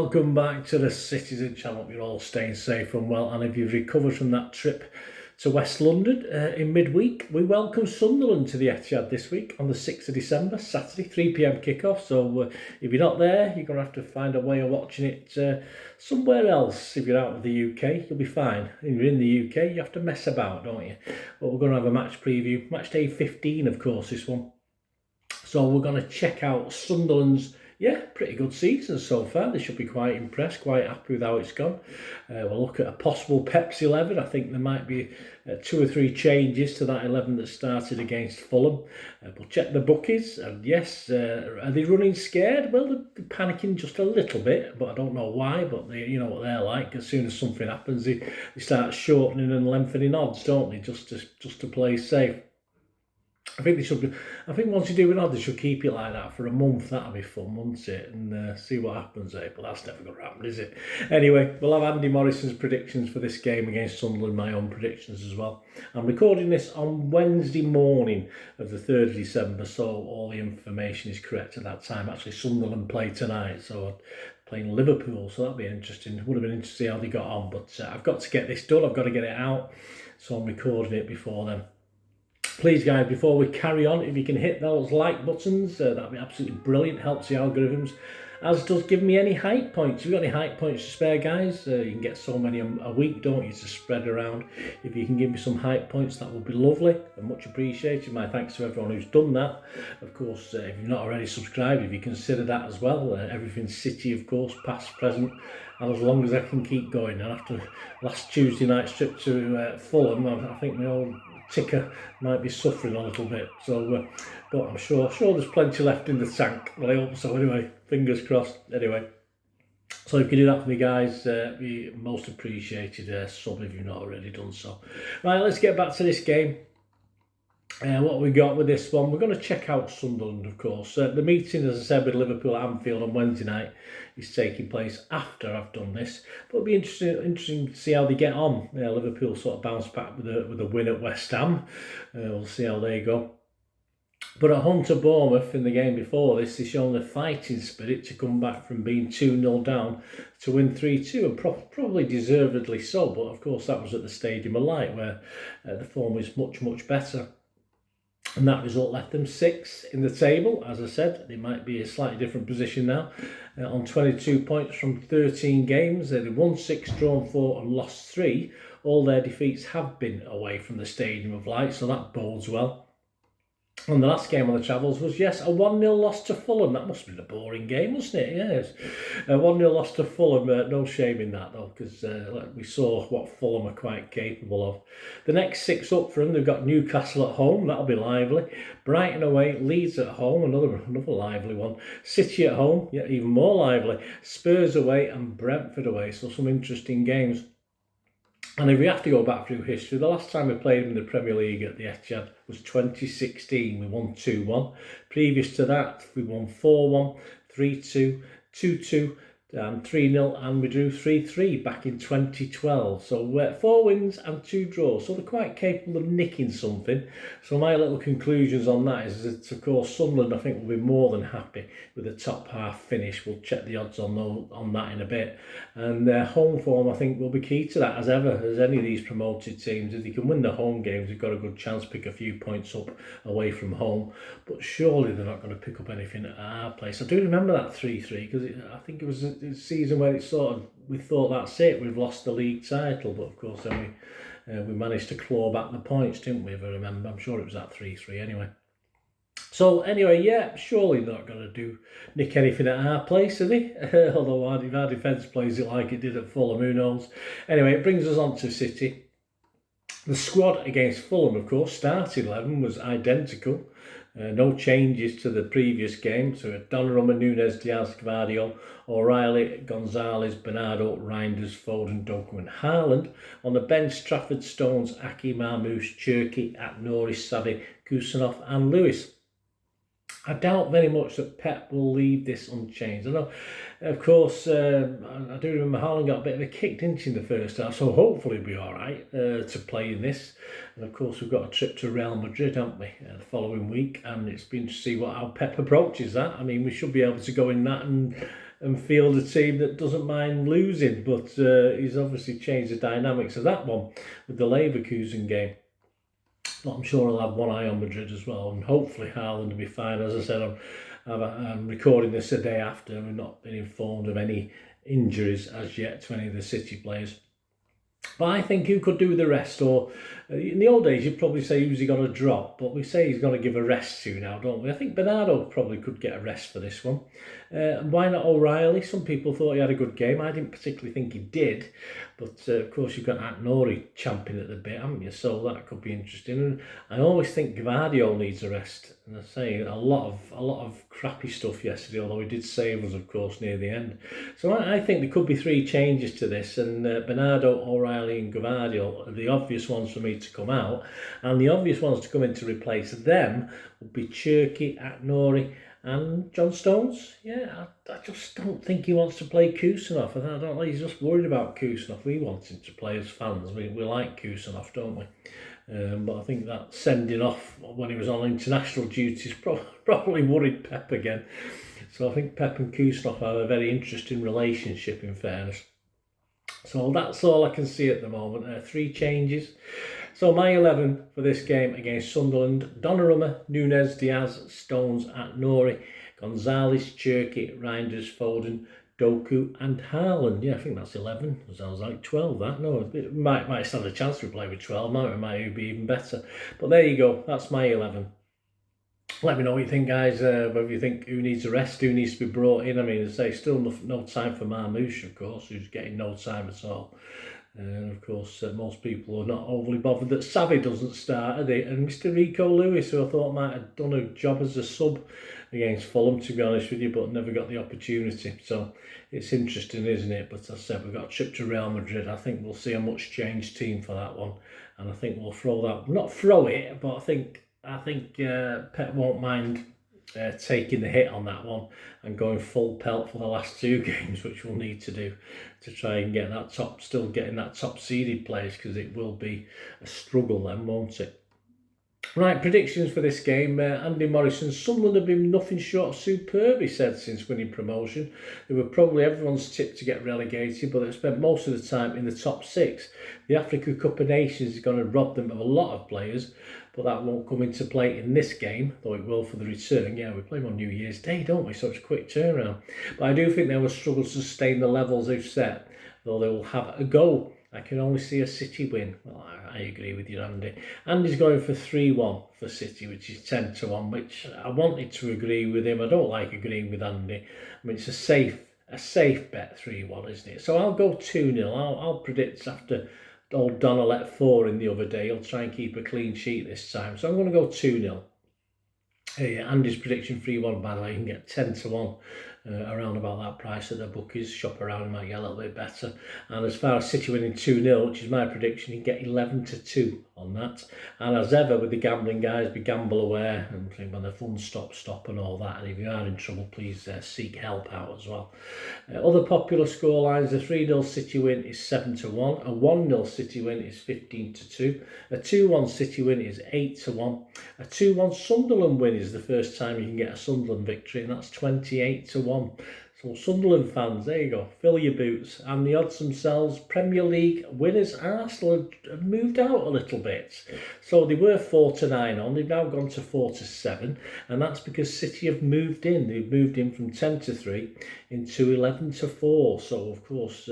welcome back to the Citizen channel. Hope you're all staying safe and well, and if you've recovered from that trip to West London in midweek, we welcome Sunderland to the Etihad this week on the 6th of December, Saturday, 3 p.m. kickoff. So if you're not there, you're going to have to find a way of watching it somewhere else. If you're out of the UK, you'll be fine. If you're in the UK, you have to mess about, don't you? But we're going to have a match preview, match day 15, of course, this one. So we're going to check out Sunderland's pretty good season so far. They should be quite impressed, quite happy with how it's gone. We'll look at a possible Pepsi 11. I think there might be 2 or 3 changes to that 11 that started against Fulham. We'll check the bookies, and yes, are they running scared? Well, they're panicking just a little bit, but I don't know why. But you know what they're like. As soon as something happens, they start shortening and lengthening odds, don't they? Just to play safe. I think they should be. I think once you do an odd, they should keep it like that for a month. That'll be fun, won't it? And see what happens there. But that's never going to happen, is it? Anyway, we'll have Andy Morrison's predictions for this game against Sunderland, my own predictions as well. I'm recording this on Wednesday morning of the 3rd of December, so all the information is correct at that time. Actually, Sunderland play tonight, so playing Liverpool, so that'll be interesting. Would have been interesting to see how they got on, but I've got to get this done. I've got to get it out, so I'm recording it before then. Please, guys, before we carry on, if you can hit those like buttons, that'd be absolutely brilliant. Helps the algorithms, as does give me any hype points. If you've got any hype points to spare, guys, you can get so many a week, don't you, to spread around. If you can give me some hype points, that would be lovely and much appreciated. My thanks to everyone who's done that. Of course, if you've not already subscribed, if you consider that as well. Everything City, of course, past, present, and as long as I can keep going. And after last Tuesday night's trip to Fulham, I think my old ticker might be suffering a little bit, so but I'm sure there's plenty left in the tank. Well, I hope so anyway, fingers crossed. Anyway, so if you can do that for me, guys, be most appreciated. Sub if you've not already done so. Right, let's get back to this game. What we got with this one, we're going to check out Sunderland, of course. The meeting, as I said, with Liverpool at Anfield on Wednesday night is taking place after I've done this. But it'll be interesting to see how they get on. Liverpool sort of bounced back with a win at West Ham. We'll see how they go. But at home to Bournemouth in the game before this, they've shown the fighting spirit to come back from being 2-0 down to win 3-2, and probably deservedly so. But of course, that was at the Stadium of Light, where the form is much, much better. And that result left them 6th in the table. As I said, they might be a slightly different position now. On 22 points from 13 games. They've won 6, drawn 4 and lost 3. All their defeats have been away from the Stadium of Light, so that bodes well. And the last game on the travels was, yes, a 1-0 loss to Fulham. That must have been a boring game, wasn't it? Yes. A 1-0 loss to Fulham. No shame in that, though, because we saw what Fulham are quite capable of. The next 6 up for them, they've got Newcastle at home. That'll be lively. Brighton away. Leeds at home. Another lively one. City at home. Yeah, even more lively. Spurs away and Brentford away. So some interesting games. And if we have to go back through history, the last time we played in the Premier League at the Etihad was 2016. We won 2-1. Previous to that, we won 4-1, 3-2, 2-2, 3-0, and we drew 3-3 back in 2012. So 4 wins and 2 draws. So they're quite capable of nicking something. So my little conclusions on that is that, of course, Sunderland, I think, will be more than happy with the top half finish. We'll check the odds on that in a bit. And their home form, I think, will be key to that, as ever, as any of these promoted teams. If they can win the home games, they've got a good chance to pick a few points up away from home. But surely they're not going to pick up anything at our place. I do remember that 3-3, because I think it was a season where we thought that's it, we've lost the league title. But of course, then we managed to claw back the points, didn't we, if I remember? I'm sure it was that 3-3 anyway. So anyway, yeah, surely they're not going to nick anything at our place, are they? Although our defence plays it like it did at Fulham, who knows? Anyway, it brings us on to City. The squad against Fulham, of course, starting 11 was identical. No changes to the previous game. So Donnarumma, Nunes, Diaz, Audiio, O'Reilly, Gonzalez, Bernardo, Reinders, Foden, Doku and Haaland. On the bench, Trafford, Stones, Aki, Marmoush, Cherki, Norris, Savi, Kusanov and Lewis. I doubt very much that Pep will leave this unchanged. I know, of course, I do remember Haaland got a bit of a kick, didn't he, in the first half, so hopefully we'll be all right to play in this. And of course, we've got a trip to Real Madrid, haven't we, the following week, and it's been to see how Pep approaches that. I mean, we should be able to go in that and and field a team that doesn't mind losing, but he's obviously changed the dynamics of that one with the Leverkusen game. But I'm sure he'll have one eye on Madrid as well, and hopefully Haaland will be fine. As I said, I'm recording this a day after. We've not been informed of any injuries as yet to any of the City players. But I think who could do the rest? Or in the old days, you'd probably say who's he going to drop, but we say he's going to give a rest to now, don't we? I think Bernardo probably could get a rest for this one. Why not O'Reilly? Some people thought he had a good game. I didn't particularly think he did, but of course you've got Nori champing at the bit, haven't you? So that could be interesting. And I always think Gvardiol needs a rest. And I say a lot of crappy stuff yesterday, although he did save us, of course, near the end. So I think there could be 3 changes to this, and Bernardo, O'Reilly and Gvardiol are the obvious ones for me to come out, and the obvious ones to come in to replace them would be Cherky, Nori and John Stones. Yeah, I just don't think he wants to play Kusanov. I don't know, he's just worried about Kusanov. We want him to play as fans. We like Kusanov, don't we? But I think that sending off when he was on international duties probably worried Pep again. So I think Pep and Kusanov have a very interesting relationship, in fairness. So that's all I can see at the moment. 3 changes. So my 11 for this game against Sunderland: Donnarumma, Nunes, Diaz, Stones, Nori, Gonzalez, Cherky, Reinders, Foden, Doku and Haaland. Yeah, I think that's 11. Sounds like 12, that. No, it might stand a chance to play with 12. Might be even better. But there you go. That's my 11. Let me know what you think, guys. Whether you think who needs a rest, who needs to be brought in. I mean, as I say, still no time for Marmoush, of course, who's getting no time at all. And of course, most people are not overly bothered that Savvy doesn't start, are they? And Mr. Rico Lewis, who I thought might have done a job as a sub against Fulham, to be honest with you, but never got the opportunity. So it's interesting, isn't it? But as I said, we've got a trip to Real Madrid. I think we'll see a much changed team for that one, and I think we'll not throw it, but I think Pep won't mind taking the hit on that one and going full pelt for the last 2 games, which we'll need to do to try and get that getting that top seeded place, because it will be a struggle then, won't it? Right, predictions for this game. Andy Morrison: Sunderland have been nothing short of superb, he said, since winning promotion. They were probably everyone's tip to get relegated, but they've spent most of the time in the top 6. The Africa Cup of Nations is going to rob them of a lot of players, but that won't come into play in this game, though it will for the return. Yeah, we play them on New Year's Day, don't we? Such a quick turnaround. But I do think they will struggle to sustain the levels they've set, though they will have a go. I can only see a City win. Well, I agree with you, Andy. Andy's going for 3-1 for City, which is 10-1, which I wanted to agree with him. I don't like agreeing with Andy. I mean, it's a safe bet, 3-1, isn't it? So I'll go 2-0. I'll predict after old Donna let 4 in the other day. He'll try and keep a clean sheet this time. So I'm going to go 2-0. Andy's prediction 3-1, by the way. You can get 10-1 around about that price at the bookies. Shop around, it might get a little bit better. And as far as City winning 2-0, which is my prediction, you can get 11-2 on that. And as ever with the gambling guys, be gamble aware, and think when the fun stop and all that. And if you are in trouble, please seek help out as well. Other popular scorelines: a 3-0 City win is 7-1, a 1-0 City win is 15-2, a 2-1 City win is 8-1, a 2-1 Sunderland win is the first time you can get a Sunderland victory, and that's 28-1. So Sunderland fans, there you go, fill your boots. And the odds themselves: Premier League winners Arsenal have moved out a little bit. So they were 4-9 on, they've now gone to 4-7, and that's because City have moved in. They've moved in from 10-3 into 11-4. So of course,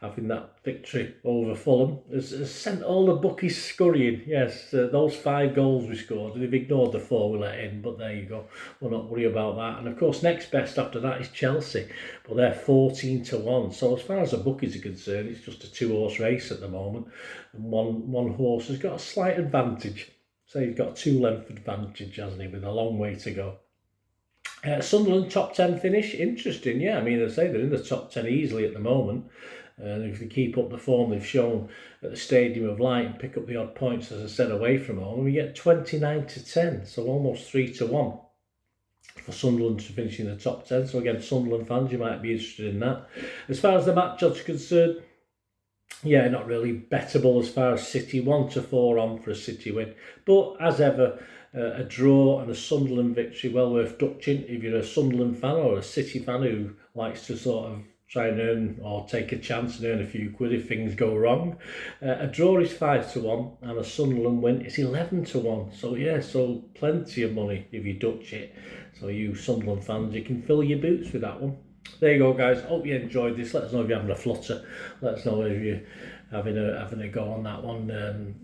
having that victory over Fulham has sent all the bookies scurrying. Yes, those 5 goals we scored, they've ignored the 4 we let in, but there you go. We'll not worry about that. And of course, next best after that is Chelsea, but they're 14-1. So as far as the bookies are concerned, it's just a 2-horse race at the moment, and one horse has got a slight advantage. So he's got a 2-length advantage, hasn't he, with a long way to go. Sunderland top 10 finish, interesting. Yeah, I mean, as I say, they're in the top 10 easily at the moment. And if they keep up the form they've shown at the Stadium of Light and pick up the odd points, as I said, away from home, we get 29-10, so almost 3-1 for Sunderland to finish in the top 10. So again, Sunderland fans, you might be interested in that. As far as the match odds are concerned, yeah, not really bettable as far as City. 1-4 on for a City win. But as ever, A draw and a Sunderland victory, well worth ducking if you're a Sunderland fan or a City fan who likes to sort of try and earn or take a chance and earn a few quid if things go wrong. A draw is 5-1 and a Sunderland win is 11-1. So yeah, so plenty of money if you dutch it. So you Sunderland fans, you can fill your boots with that one. There you go, guys. Hope you enjoyed this. Let us know if you're having a flutter. Let us know if you're having a go on that one.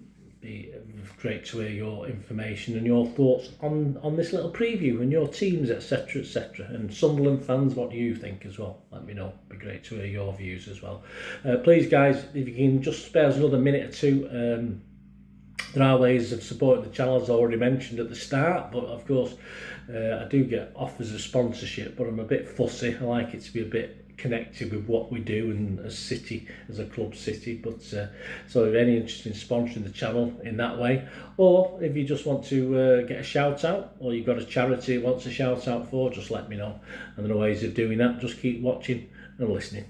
Be great to hear your information and your thoughts on this little preview and your teams, etc. And Sunderland fans, what do you think as well? Let me know. Be great to hear your views as well. Please, guys, if you can just spare us another minute or two. There are ways of supporting the channel, as I already mentioned at the start, but of course I do get offers of sponsorship, but I'm a bit fussy. I like it to be a bit connected with what we do and as a club city. But so if any interest in sponsoring the channel in that way, or if you just want to get a shout out, or you've got a charity that wants a shout out for, just let me know. And there are ways of doing that. Just keep watching and listening.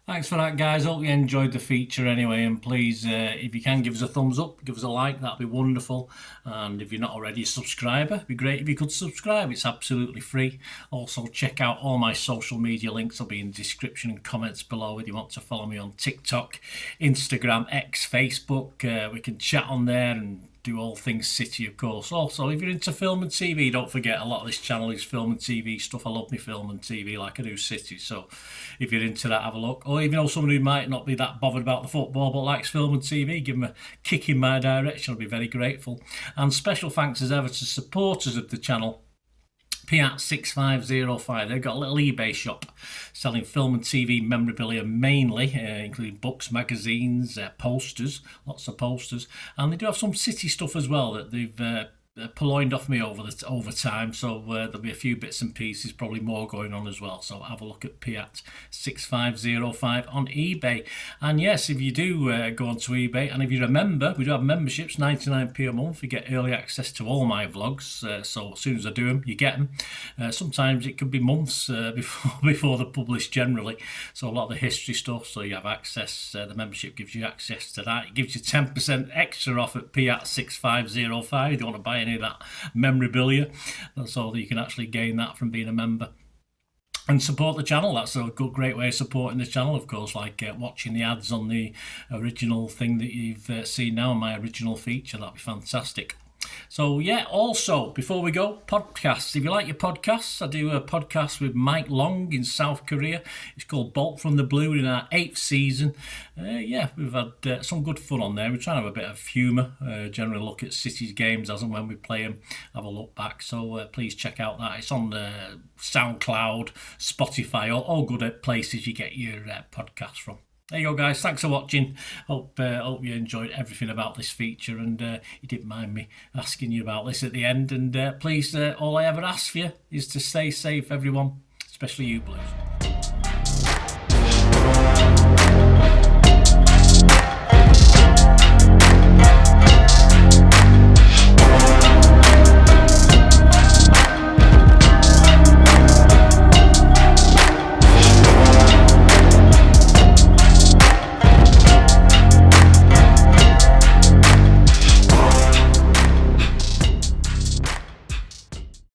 Thanks for that, guys. Hope you enjoyed the feature anyway, and please, if you can, give us a thumbs up, give us a like, that'd be wonderful. And if you're not already a subscriber, it'd be great if you could subscribe. It's absolutely free. Also, check out all my social media links. They'll be in the description and comments below if you want to follow me on TikTok, Instagram, X, Facebook. We can chat on there and do all things City, of course. Also, if you're into film and TV, don't forget, a lot of this channel is film and TV stuff. I love me film and TV like I do City. So if you're into that, have a look. Or if you know someone who might not be that bothered about the football but likes film and TV, give them a kick in my direction. I'll be very grateful. And special thanks as ever to supporters of the channel. Piat6505, they've got a little eBay shop selling film and TV memorabilia mainly, including books, magazines, posters, lots of posters, and they do have some City stuff as well that they've purloined off me over time, so there'll be a few bits and pieces, probably more going on as well. So have a look at Piat6505 on eBay. And yes, if you do go onto eBay, and if you remember, we do have memberships, 99p a month. You get early access to all my vlogs, so as soon as I do them, you get them. Sometimes it could be months before they're published generally, so a lot of the history stuff, so you have access. The membership gives you access to that. It gives you 10% extra off at Piat6505 if you want to buy any of that memorabilia. That's all that you can actually gain that from being a member and support the channel. That's a great way of supporting the channel, of course, like watching the ads on the original thing that you've seen now, my original feature. That'd be fantastic. So yeah, also before we go, podcasts. If you like your podcasts, I do a podcast with Mike Long in South Korea. It's called Bolt from the Blue, in our 8th season. Yeah, we've had some good fun on there. We're trying to have a bit of humour, generally look at City's games as and when we play them, have a look back. So please check out that. It's on Soundcloud, Spotify, all good places you get your podcasts from. There you go, guys. Thanks for watching. Hope you enjoyed everything about this feature, and you didn't mind me asking you about this at the end. And please, all I ever ask for you is to stay safe, everyone, especially you Blues.